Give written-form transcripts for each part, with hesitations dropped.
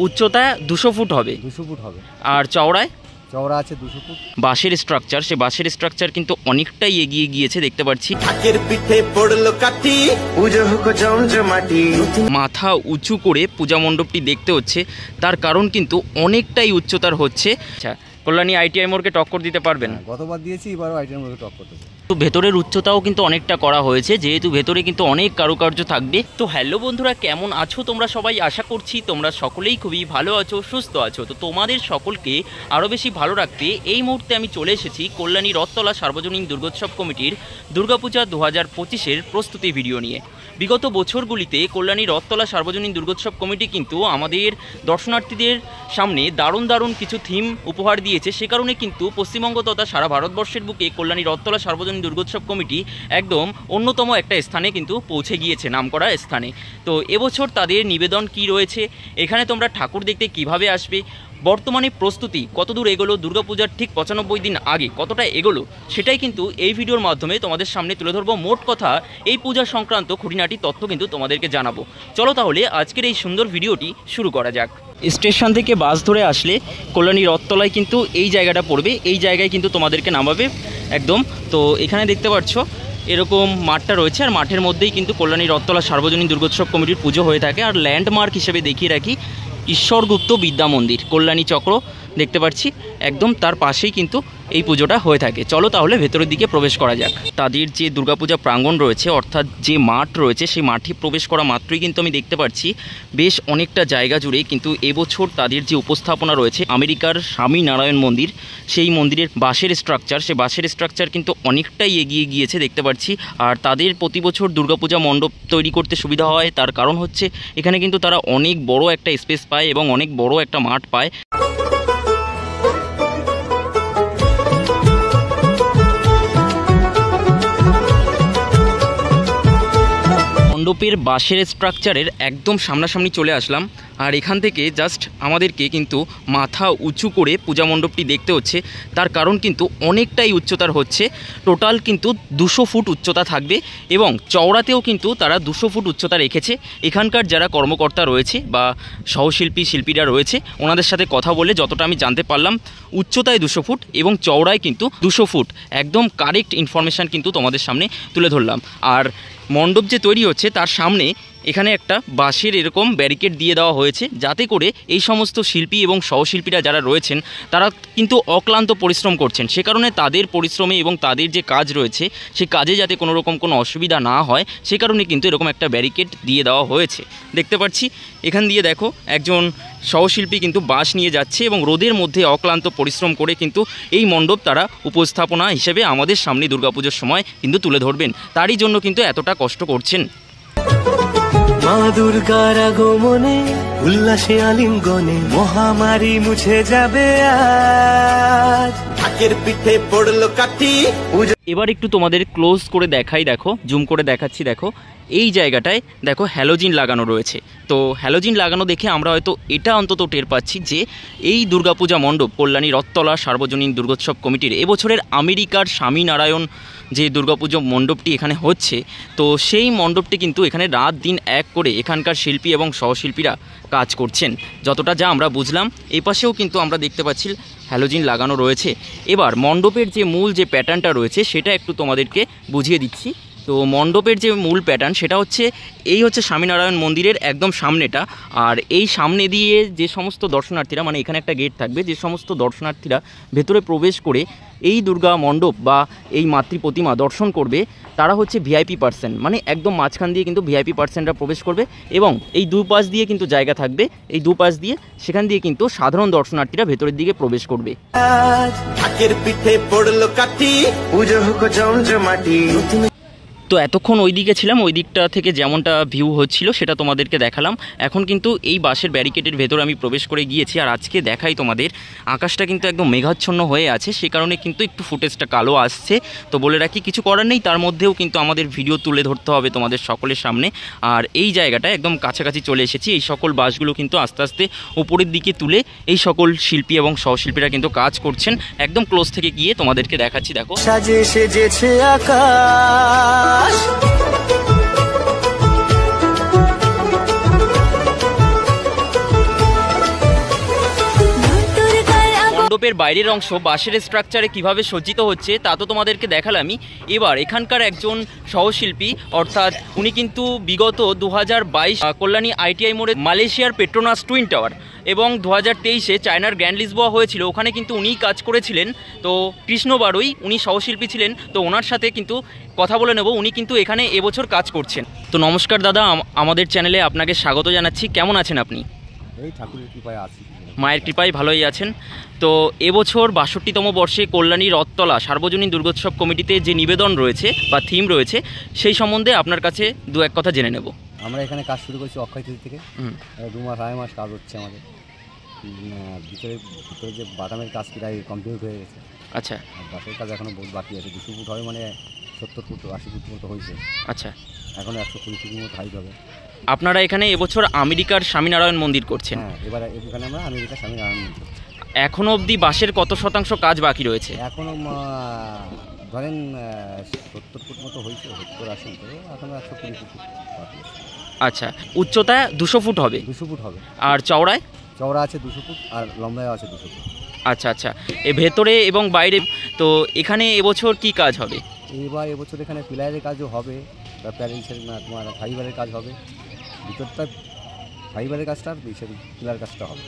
উচ্চতা 200 ফুট হবে। 200 ফুট হবে। আর চওড়ায়? চওড়া আছে 200 ফুট। বাঁশের স্ট্রাকচার, সে বাঁশের স্ট্রাকচার কিন্তু অনেকটাই এগিয়ে গিয়েছে দেখতে পাচ্ছি। মাথা উঁচু করে পূজা মণ্ডপটি দেখতে হচ্ছে, তার কারণ কিন্তু অনেকটাই উচ্চতার হচ্ছে। আচ্ছা, কল্যাণী ITI মোড়কে টক্কর দিতে পারবেন? গতবার দিয়েছি, এবারও ITI মোড়কে টক্কর দেব। তো ভেতরের উচ্চতাও কিন্তু অনেকটা করা হয়েছে, যেহেতু ভেতরে কিন্তু অনেক কারুকার্য থাকবে। তো হ্যালো বন্ধুরা, কেমন আছো তোমরা সবাই? আশা করছি তোমরা সকলেই খুবই ভালো আছো, সুস্থ আছো। তো তোমাদের সকলকে আরও বেশি ভালো রাখতে এই মুহূর্তে আমি চলে এসেছি কল্যাণী রথতলা সার্বজনীন দুর্গোৎসব কমিটির দুর্গাপূজা 2025-এর প্রস্তুতি ভিডিও নিয়ে। বিগত বছরগুলিতে কল্যাণী রথতলা সার্বজনীন দুর্গোৎসব কমিটি কিন্তু আমাদের দর্শনার্থীদের সামনে দারুণ দারুণ কিছু থিম উপহার দিয়েছে। সে কারণে কিন্তু পশ্চিমবঙ্গ তথা সারা ভারতবর্ষের বুকে কল্যাণী রথতলা সার্বজনীন দুর্গোৎসব কমিটি একদম অন্যতম একটা স্থানে কিন্তু পৌঁছে গিয়েছে, নামকরা স্থানে। তো এবছর তাদের নিবেদন কি রয়েছে, এখানে তোমরা ঠাকুর দেখতে কিভাবে আসবে, বর্তমানে প্রস্তুতি কতদূর এগোলো, দুর্গাপূজার ঠিক 95 দিন আগে কতটা এগোলো, সেটাই কিন্তু এই ভিডিওর মাধ্যমে তোমাদের সামনে তুলে ধরবো। মোট কথা এই পূজা সংক্রান্ত খুঁটিনাটি তথ্য কিন্তু তোমাদেরকে জানাবো। চলো তাহলে আজকের এই সুন্দর ভিডিওটি শুরু করা যাক। স্টেশন থেকে বাস ধরে আসলে কল্যাণী রথতলায় কিন্তু এই জায়গাটা পড়বে, এই জায়গায় কিন্তু তোমাদেরকে নামাবে একদম। তো এখানে দেখতে পাচ্ছ এরকম মাঠটা রয়েছে, আর মাঠের মধ্যেই কিন্তু কল্যাণী রথতলা সার্বজনীন দুর্গোৎসব কমিটির পুজো হয়ে থাকে। আর ল্যান্ডমার্ক হিসেবে দেখিয়ে রাখি ঈশ্বরগুপ্ত বিদ্যা মন্দির, কল্যাণী চক্র দেখতে পাচ্ছি একদম তার পাশেই কিন্তু এই পুজোটা হয়ে থাকে। চলো তাহলে ভেতরের দিকে প্রবেশ করা যাক। তাদের যে দুর্গাপূজা প্রাঙ্গণ রয়েছে, অর্থাৎ যে মাঠ রয়েছে, সেই মাঠে প্রবেশ করা মাত্রই কিন্তু আমি দেখতে পাচ্ছি বেশ অনেকটা জায়গা জুড়ে কিন্তু এবছর তাদের যে উপস্থাপনা রয়েছে আমেরিকার স্বামী নারায়ণ মন্দির, সেই মন্দিরের বাঁশের স্ট্রাকচার, সে বাঁশের স্ট্রাকচার কিন্তু অনেকটাই এগিয়ে গিয়েছে দেখতে পাচ্ছি। আর তাদের প্রতি বছর দুর্গাপূজা মণ্ডপ তৈরি করতে সুবিধা হয়, তার কারণ হচ্ছে এখানে কিন্তু তারা অনেক বড় একটা স্পেস পায় এবং অনেক বড় একটা মাঠ পায়। মণ্ডপের বাঁশের স্ট্রাকচারের একদম সামনাসামনি চলে আসলাম, আর এখান থেকে জাস্ট আমাদেরকে কিন্তু মাথা উঁচু করে পূজা মণ্ডপটি দেখতে হচ্ছে, তার কারণ কিন্তু অনেকটাই উচ্চতার হচ্ছে। টোটাল কিন্তু 200 ফুট উচ্চতা থাকবে এবং চওড়াতেও কিন্তু তারা 200 ফুট উচ্চতা রেখেছে। এখানকার যারা কর্মকর্তা রয়েছে বা শিল্পীরা রয়েছে, ওনাদের সাথে কথা বলে যতটা আমি জানতে পারলাম, উচ্চতায় 200 ফুট এবং চওড়ায় কিন্তু 200 ফুট, একদম কারেক্ট ইনফরমেশান কিন্তু তোমাদের সামনে তুলে ধরলাম। আর মণ্ডপ যে তৈরি হচ্ছে তার সামনে এখানে একটা বাঁশের এরকম ব্যারিকেড দিয়ে দেওয়া হয়েছে, যাতে করে এই সমস্ত শিল্পী এবং সহশিল্পীরা যারা রয়েছেন তারা কিন্তু অক্লান্ত পরিশ্রম করছেন। সে কারণে তাদের পরিশ্রমে এবং তাদের যে কাজ রয়েছে সেই কাজে যাতে কোনো রকম কোনো অসুবিধা না হয়, সে কারণে কিন্তু এরকম একটা ব্যারিকেড দিয়ে দেওয়া হয়েছে দেখতে পাচ্ছি। এখান দিয়ে দেখো একজন সহশিল্পী কিন্তু বাঁশ নিয়ে যাচ্ছে এবং রোদের মধ্যে অক্লান্ত পরিশ্রম করে কিন্তু এই মণ্ডপ তারা উপস্থাপনা হিসেবে আমাদের সামনে দুর্গাপুজোর সময় কিন্তু তুলে ধরবেন, তারই জন্য কিন্তু এতটা কষ্ট করছেন। মা দুর্গার আগমনে উল্লাসে আলিঙ্গনে মহামারী মুছে যাবে আজ, ঢাকের পিঠে পড়লো কাঠি। এবার একটু তোমাদের ক্লোজ করে দেখাই, দেখো জুম করে দেখাচ্ছি, দেখো এই জায়গাটায় দেখো হ্যালোজিন লাগানো রয়েছে। তো হ্যালোজিন লাগানো দেখে আমরা হয়তো এটা অন্তত টের পাচ্ছি যে এই দুর্গাপূজা মণ্ডপ কল্যাণী রথতলা সার্বজনীন দুর্গোৎসব কমিটির এবছরের আমেরিকার স্বামী নারায়ণ যে দুর্গাপুজো মণ্ডপটি এখানে হচ্ছে, তো সেই মণ্ডপটি কিন্তু এখানে রাত দিন এক করে এখানকার শিল্পী এবং সহশিল্পীরা কাজ করছেন, যতটা যা আমরা বুঝলাম। এই পাশেও কিন্তু আমরা দেখতে পাচ্ছি হ্যালোজিন লাগানো রয়েছে। এবার মণ্ডপের যে মূল যে প্যাটার্নটা রয়েছে সেটা একটু তোমাদেরকে বুঝিয়ে দিচ্ছি। তো মণ্ডপের যে মূল প্যাটার্ন সেটা হচ্ছে এই হচ্ছে স্বামীনারায়ণ মন্দিরের একদম সামনেটা, আর এই সামনে দিয়ে যে সমস্ত দর্শনার্থীরা, মানে এখানে একটা গেট থাকবে, যে সমস্ত দর্শনার্থীরা ভেতরে প্রবেশ করে এই দুর্গা মণ্ডপ বা এই মাতৃ প্রতিমা দর্শন করবে, তারা হচ্ছে ভিআইপি পার্সন, মানে একদম মাঝখান দিয়ে কিন্তু ভিআইপি পার্সনরা প্রবেশ করবে এবং এই দুপাশ দিয়ে কিন্তু জায়গা থাকবে, এই দুপাশ দিয়ে সেখান দিয়ে কিন্তু সাধারণ দর্শনার্থীরা ভেতরের দিকে প্রবেশ করবে। তো এতক্ষণ ওই দিকে ছিলাম, ওই দিকটা থেকে যেমনটা ভিউ হচ্ছিল সেটা তোমাদেরকে দেখালাম। এখন কিন্তু এই বাঁশের ব্যারিকেডের ভেতর আমি প্রবেশ করে গিয়েছি, আর আজকে দেখাই তোমাদের আকাশটা কিন্তু একদম মেঘাচ্ছন্ন হয়ে আছে, সে কারণে কিন্তু একটু ফুটেজটা কালো আসছে। তো বলে রাখি কিছু করার নেই, তার মধ্যেও কিন্তু আমাদের ভিডিও তুলে ধরতে হবে তোমাদের সকলের সামনে। আর এই জায়গাটা একদম কাছাকাছি চলে এসেছি, এই সকল বাঁশগুলো কিন্তু আস্তে আস্তে উপরের দিকে তুলে এই সকল শিল্পী এবং সহশিল্পীরা কিন্তু কাজ করছেন। একদম ক্লোজ থেকে গিয়ে তোমাদেরকে দেখাচ্ছি, দেখো সাজে সেজেছে আকাশ। মণ্ডপের বাইরের অংশ বাঁশের স্ট্রাকচারে কিভাবে সজ্জিত হচ্ছে তা তো তোমাদেরকে দেখালামই। এবার এখানকার একজন সহশিল্পী, অর্থাৎ উনি কিন্তু বিগত 2022 কল্যাণী আইটিআই মোড়ে মালয়েশিয়ার পেট্রোনাস টুইন টাওয়ার এবং 2023 চায়নার গ্র্যান্ড লিসবোয়া হয়েছিল, ওখানে কিন্তু উনিই কাজ করেছিলেন। তো কৃষ্ণ বারুই উনি সহশিল্পী ছিলেন। তো ওনার সাথে কিন্তু কথা বলে নেব, উনি কিন্তু এখানে এবছর কাজ করছেন। তো নমস্কার দাদা, আমাদের চ্যানেলে আপনাকে স্বাগত জানাচ্ছি। কেমন আছেন আপনি? এই ঠাকুরের কৃপায় আছি। মায়ের কৃপায় ভালোই আছেন। তো এবছর 62তম বর্ষে কল্যাণী রথতলা সার্বজনীন দুর্গোৎসব কমিটিতে যে নিবেদন রয়েছে বা থিম রয়েছে সেই সম্বন্ধে আপনার কাছে দু এক কথা জেনে নেব। আমরা এখানে কাজ শুরু করছি অক্ষয় তৃতীয়া থেকে। 2 মাস 2.5 মাস কাজ হচ্ছে আমাদের। ভিতরে যে বাটামের কাজ প্রায় কমপ্লিট হয়ে গেছে। আচ্ছা। আর বাসের কাজ এখনও বহুত বাকি আছে। 200 ফুট হবে, মানে 70 ফুট 80 ফুট মতো হয়েছে। আচ্ছা, এখন 120 ফুট মতো হাইট হবে। আপনারা এখানে এবছর আমেরিকার স্বামীনারায়ণ মন্দির করছেন। হ্যাঁ, এবারে এখানে আমরা আমেরিকা স্বামীনারায়ণ মন্দির। এখনও অবধি বাঁশের কত শতাংশ কাজ বাকি রয়েছে? এখনও ধরেন 70 ফুট মতো হয়েছে, 70-80 তো এখনও 120 ফুট বাকি আছে। আচ্ছা, উচ্চতা 200 ফুট হবে? 200 ফুট হবে। আর চওড়ায়? চওড়া আছে 200 ফুট আর লম্বায় আছে 200 ফুট। আচ্ছা আচ্ছা, ভেতরে এবং বাইরে। তো এখানে এবছর কি কাজ হবে? এবছর এখানে পিলারের কাজও হবে, প্যারেন্টসের তোমার ফাইবারের কাজ হবে। ভিতরটা ফাইবারের কাজটা আর পিলার কাজটা হবে।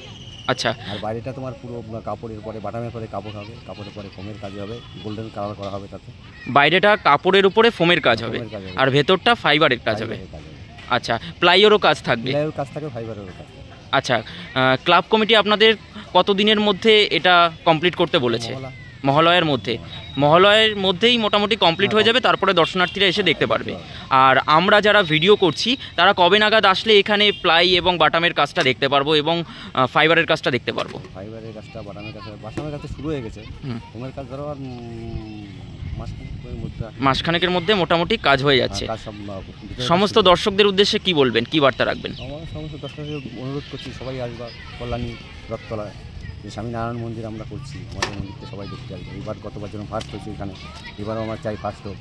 আচ্ছা। আর বাইরেটা তোমার পুরো কাপড়ের পরে বাটামের পরে কাপড় হবে, কাপড়ের পরে ফোমের কাজ হবে, গোল্ডেন কালার করা হবে তাতে। বাইরেটা কাপড়ের উপরে ফোমের কাজ হবে আর ভেতরটা ফাইবারের কাজ হবে। আচ্ছা, প্লাইয়েরও কাজ থাকবে? প্লাইয়ের কাজ থাকবে, ফাইবারেরও কাজ থাকবে। আচ্ছা, ক্লাব কমিটি আপনাদের কত দিনের মধ্যে এটা কমপ্লিট করতে বলেছে? মহালয়ের মধ্যে? মহালয়ের মধ্যেই মোটামুটি কমপ্লিট হয়ে যাবে, তারপরে দর্শনার্থীরা এসে দেখতে পারবে। আর আমরা যারা ভিডিও করছি তারা কবে নাগাদ আসলে এখানে প্লাই এবং বাটামের কাজটা দেখতে পারবো এবং ফাইবারের কাজটা দেখতে পারবো? ফাইবারের কাজটা, বাটামের কাজটা শুরু হয়ে গেছে। ফোমের কাজ ধরো আর মাসখানেকের মধ্যে মোটামুটি কাজ হয়ে যাচ্ছে। সমস্ত দর্শকদের উদ্দেশ্যে কি বলবেন, কি বার্তা রাখবেন? সমস্ত দর্শকদের অনুরোধ করছি সবাই আসবা কল্যাণী রথতলায়, যে স্বামীনারায়ণ মন্দির আমরা করছি, আমাদের মন্দিরটা সবাই দেখতে আসবে। এবার গতবার যেন ফার্স্ট হয়েছে এখানে, এবারও আমরা চাই ফার্স্ট হোক।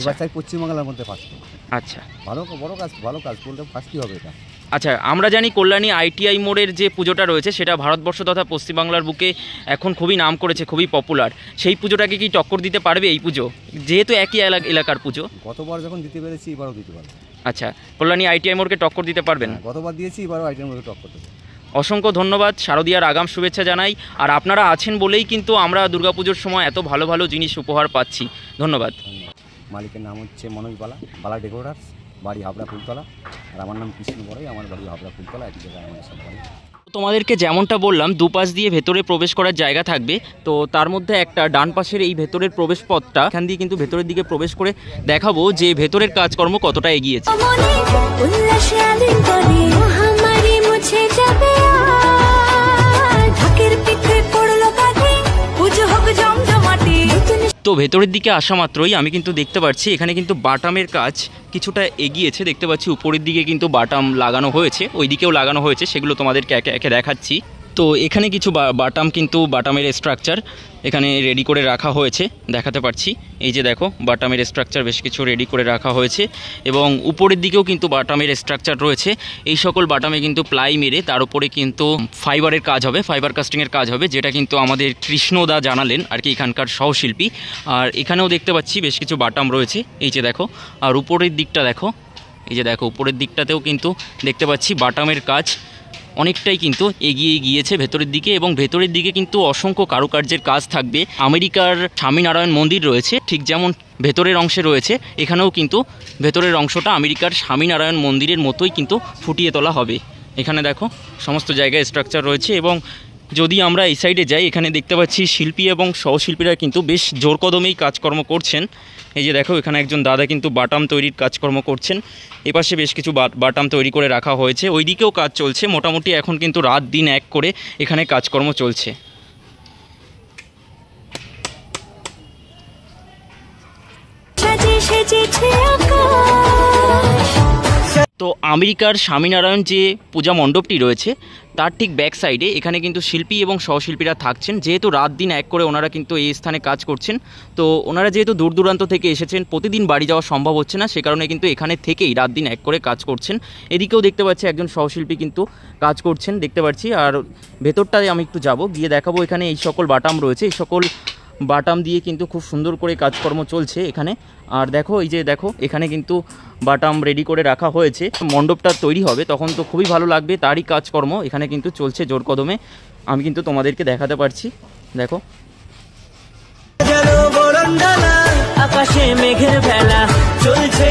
এবার চাই পশ্চিমবাংলার মধ্যে ফার্স্ট হোক। আচ্ছা, ভালো কাজ করলে ফার্স্টই হবে এটা। আচ্ছা, আমরা জানি কল্যাণী আইটিআই মোড়ের যে পুজোটা রয়েছে সেটা ভারতবর্ষ তথা পশ্চিমবাংলার বুকে এখন খুবই নাম করেছে, খুবই পপুলার। সেই পুজোটাকে কি টক্কর দিতে পারবে এই পুজো, যেহেতু একই এলাকার পুজো? গতবার যখন দিতে পেরেছি এবারও দিতে পারবো। আচ্ছা, কল্যাণী আইটিআই মোড়কে টক্কর দিতে পারবেন? গতবার দিয়েছি, এবারও আইটিআই মোড়কে টক্কর দেবো। অসংখ্য ধন্যবাদ, শারদীয়ার আগাম শুভেচ্ছা জানাই। আর আপনারা আছেন বলেই কিন্তু আমরা দুর্গাপুজোর সময় এত ভালো ভালো জিনিস উপহার পাচ্ছি। ধন্যবাদ। মালিকের নাম হচ্ছে মনোজ বালা ডেকোরেটার্স, বাড়ি হাবড়া ফুলতলা। আর আমার নাম কৃষ্ণ বড়াই, আমার বাড়ি হাবড়া ফুলতলা, একই জায়গায় আমাদের সব বাড়ি। তোমাদেরকে যেমনটা বললাম, দুপাশ দিয়ে ভেতরে প্রবেশ করার জায়গা থাকবে। তো তার মধ্যে একটা ডান পাশের এই ভেতরের প্রবেশ পথটা, এখান দিয়ে কিন্তু ভেতরের দিকে প্রবেশ করে দেখাবো যে ভেতরের কাজকর্ম কতটা এগিয়েছে। তো ভেতরের দিকে আসা মাত্রই আমি কিন্তু দেখতে পাচ্ছি এখানে কিন্তু বাটামের কাজ কিছুটা এগিয়েছে। দেখতে পাচ্ছি উপরের দিকে কিন্তু বাটাম লাগানো হয়েছে, ওই দিকেও লাগানো হয়েছে, সেগুলো তোমাদেরকে একে একে দেখাচ্ছি। তো এখানে কিছু বাটাম কিন্তু বাটামের স্ট্রাকচার এখানে রেডি করে রাখা হয়েছে, দেখাতে পারছি। এই যে দেখো, বাটামের স্ট্রাকচার বেশ কিছু রেডি করে রাখা হয়েছে এবং উপরের দিকেও কিন্তু বাটামের স্ট্রাকচার রয়েছে। এই সকল বাটামে কিন্তু প্লাই মেরে তার উপরে কিন্তু ফাইবারের কাজ হবে, ফাইবার কাস্টিংয়ের কাজ হবে, যেটা কিন্তু আমাদের কৃষ্ণদা জানালেন আর কি, এখানকার সহশিল্পী। আর এখানেও দেখতে পাচ্ছি বেশ কিছু বাটাম রয়েছে, এই যে দেখো। আর উপরের দিকটা দেখো, এই যে দেখো, উপরের দিকটাতেও কিন্তু দেখতে পাচ্ছি বাটামের কাজ অনেকটাই কিন্তু এগিয়ে গিয়েছে ভেতরের দিকে। এবং ভেতরের দিকে কিন্তু অসংখ্য কারুকার্যের কাজ থাকবে। আমেরিকার স্বামীনারায়ণ মন্দির রয়েছে, ঠিক যেমন ভেতরের অংশে রয়েছে, এখানেও কিন্তু ভেতরের অংশটা আমেরিকার স্বামীনারায়ণ মন্দিরের মতোই কিন্তু ফুটিয়ে তোলা হবে। এখানে দেখো সমস্ত জায়গায় স্ট্রাকচার রয়েছে। এবং যদি আমরা এই সাইডে যাই, এখানে দেখতে পাচ্ছি শিল্পী এবং সহশিল্পীরা কিন্তু বেশ জোর কদমেই কাজকর্ম করছেন। এই যে দেখো, এখানে একজন দাদা কিন্তু বাটাম তৈরির কাজকর্ম করছেন। এপাশে বেশ কিছু বাটাম তৈরি করে রাখা হয়েছে, ওই দিকেও কাজ চলছে। মোটামুটি এখন কিন্তু রাত দিন এক করে এখানে কাজকর্ম চলছে। তো আমেরিকার স্বামীনারায়ণ যে পূজা মণ্ডপটি রয়েছে তার ঠিক ব্যাক সাইডে এখানে কিন্তু শিল্পী এবং সহশিল্পীরা থাকছেন। যেহেতু রাত দিন এক করে ওনারা কিন্তু এই স্থানে কাজ করছেন, তো ওনারা যেহেতু দূর দূরান্ত থেকে এসেছেন, প্রতিদিন বাড়ি যাওয়া সম্ভব হচ্ছে না, সে কারণে কিন্তু এখানে থেকেই রাত দিন এক করে কাজ করছেন। এদিকেও দেখতে পাচ্ছি একজন সহশিল্পী কিন্তু কাজ করছেন দেখতে পাচ্ছি। আর ভেতরটায় আমি একটু যাব, গিয়ে দেখাবো এখানে এই সকল বাটাম রয়েছে, এই সকল বাটাম দিয়ে কিন্তু খুব সুন্দর করে কাজকর্ম চলছে এখানে। আর দেখো এই যে দেখো এখানে কিন্তু বাটাম রেডি করে রাখা হয়েছে, মণ্ডপটা তৈরি হবে তখন তো খুবই ভালো লাগবে, তারই কাজকর্ম এখানে কিন্তু চলছে জোর কদমে। আমি কিন্তু তোমাদেরকে দেখাতে পারছি, দেখো আকাশে মেঘের বেলা চলছে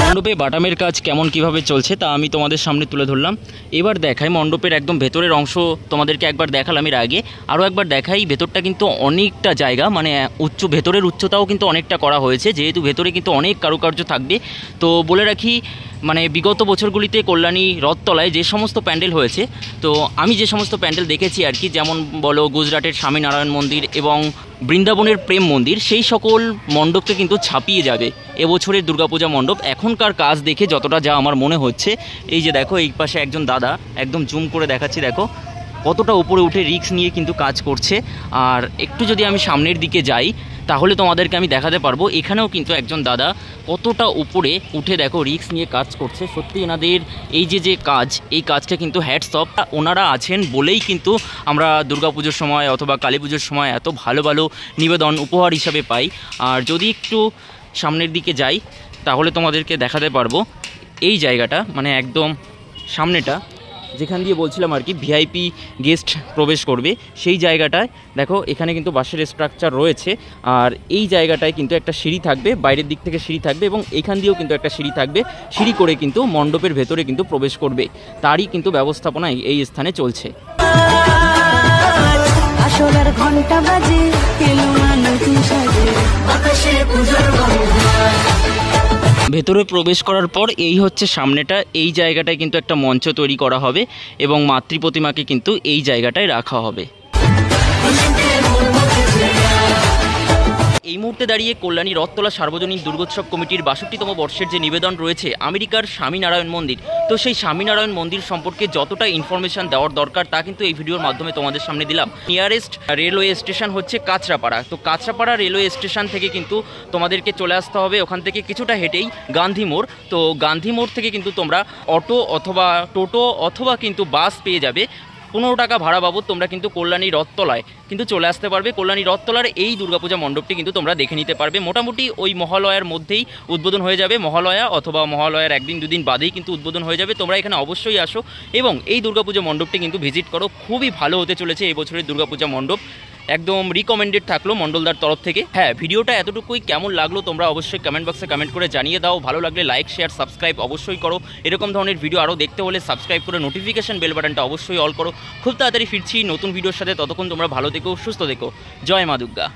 মণ্ডপে বাটামের কাজ কেমন কিভাবে চলছে তা আমি তোমাদের সামনে তুলে ধরলাম। এবার দেখাই মণ্ডপের একদম ভেতরের অংশ, তোমাদেরকে একবার দেখালাম এর আগে, আরও একবার দেখাই। ভেতরটা কিন্তু অনেকটা জায়গা, মানে ভেতরের উচ্চতাও কিন্তু অনেকটা করা হয়েছে, যেহেতু ভেতরে কিন্তু অনেক কারুকার্য থাকবে। তো বলে রাখি, মানে বিগত বছরগুলিতে কল্যাণী রথতলায় যে সমস্ত প্যান্ডেল হয়েছে, তো আমি যে সমস্ত প্যান্ডেল দেখেছি আর কি, যেমন বলো গুজরাটের স্বামীনারায়ণ মন্দির এবং বৃন্দাবনের প্রেম মন্দির, সেই সকল মণ্ডপকে কিন্তু ছাপিয়ে যাবে এবছরের দুর্গাপূজা মণ্ডপ এখনকার কাজ দেখে যতটা যা আমার মনে হচ্ছে। এই যে দেখো এই পাশে একজন দাদা, একদম জুম করে দেখাচ্ছি, দেখো কতটা উপরে উঠে রিস্ক নিয়ে কিন্তু কাজ করছে। আর একটু যদি আমি সামনের দিকে যাই তাহলে তোমাদেরকে আমি দেখাতে পারবো এখানেও কিন্তু একজন দাদা কতটা উপরে উঠে দেখো রিস্ক নিয়ে কাজ করছে। সত্যি এনাদের এই যে কাজ, এই কাজটা কিন্তু হ্যাটস অফ। ওনারা আছেন বলেই কিন্তু আমরা দুর্গাপুজোর সময় অথবা কালী পুজোর সময় এত ভালো ভালো নিবেদন উপহার হিসাবে পাই। আর যদি একটু সামনের দিকে যাই তাহলে তোমাদেরকে দেখাতে পারবো এই জায়গাটা, মানে একদম সামনেটা যেখান দিয়ে বলছিলাম আর কি ভিআইপি গেস্ট প্রবেশ করবে, সেই জায়গাটায় দেখো এখানে কিন্তু বাঁশের স্ট্রাকচার রয়েছে। আর এই জায়গাটায় কিন্তু একটা সিঁড়ি থাকবে, বাইরের দিক থেকে সিঁড়ি থাকবে এবং এখান দিয়েও কিন্তু একটা সিঁড়ি থাকবে, সিঁড়ি করে কিন্তু মণ্ডপের ভেতরে কিন্তু প্রবেশ করবে, তারই কিন্তু ব্যবস্থাপনা এই স্থানে চলছে। ভেতরে প্রবেশ করার পর এই হচ্ছে সামনেটা, এই জায়গাটায় কিন্তু একটা মঞ্চ তৈরি করা হবে এবং মাতৃ প্রতিমাকে কিন্তু এই জায়গাটায় রাখা হবে। এই মুহূর্তে দাঁড়িয়ে কল্যাণী রথতলা সার্বজনীন দুর্গোৎসব কমিটির ৬২তম বর্ষের যে নিবেদন রয়েছে আমেরিকার স্বামীনারায়ণ মন্দির, তো সেই স্বামীনারায়ণ মন্দির সম্পর্কে যতটা ইনফরমেশন দেওয়ার দরকার তা কিন্তু এই ভিডিওর মাধ্যমে তোমাদের সামনে দিলাম। নিয়ারেস্ট রেলওয়ে স্টেশন হচ্ছে কাঁচরাপাড়া, তো কাঁচরাপাড়া রেলওয়ে স্টেশন থেকে কিন্তু তোমাদেরকে চলে আসতে হবে, ওখান থেকে কিছুটা হেঁটেই গান্ধী মোড়। তো গান্ধী মোড় থেকে কিন্তু তোমরা অটো অথবা টোটো অথবা কিন্তু বাস পেয়ে যাবে। 15 টাকা ভাড়া বাবদ তোমরা কিন্তু কল্যাণী রথতলায় কিন্তু চলে আসতে পারবে। কল্যাণী রথতলার এই দুর্গাপূজা মণ্ডপটি কিন্তু তোমরা দেখে নিতে পারবে। মোটামুটি ওই মহালয়ার মধ্যেই উদ্বোধন হয়ে যাবে, মহালয়া অথবা মহালয়ার একদিন দুদিন বাদেই কিন্তু উদ্বোধন হয়ে যাবে। তোমরা এখানে অবশ্যই আসো এবং এই দুর্গাপূজা মণ্ডপটি কিন্তু ভিজিট করো, খুবই ভালো হতে চলেছে এই বছরের দুর্গাপূজা মণ্ডপ, একদম রিকমেন্ডেড থাকলো মণ্ডলদার তরফ থেকে। হ্যাঁ, ভিডিওটা এতটুকুই, কেমন লাগলো তোমরা অবশ্যই কমেন্ট বক্সে কমেন্ট করে জানিয়ে দাও। ভালো লাগলে লাইক শেয়ার সাবস্ক্রাইব অবশ্যই করো। এরকম ধরনের ভিডিও আরও দেখতে হলে সাবস্ক্রাইব করে নোটিফিকেশন বেল বাটনটা অবশ্যই অল করো। খুব তাড়াতাড়ি ফিরছি নতুন ভিডিওর সাথে, ততক্ষণ তোমরা ভালো থেকো, সুস্থ থেকো। জয় মা দুর্গা।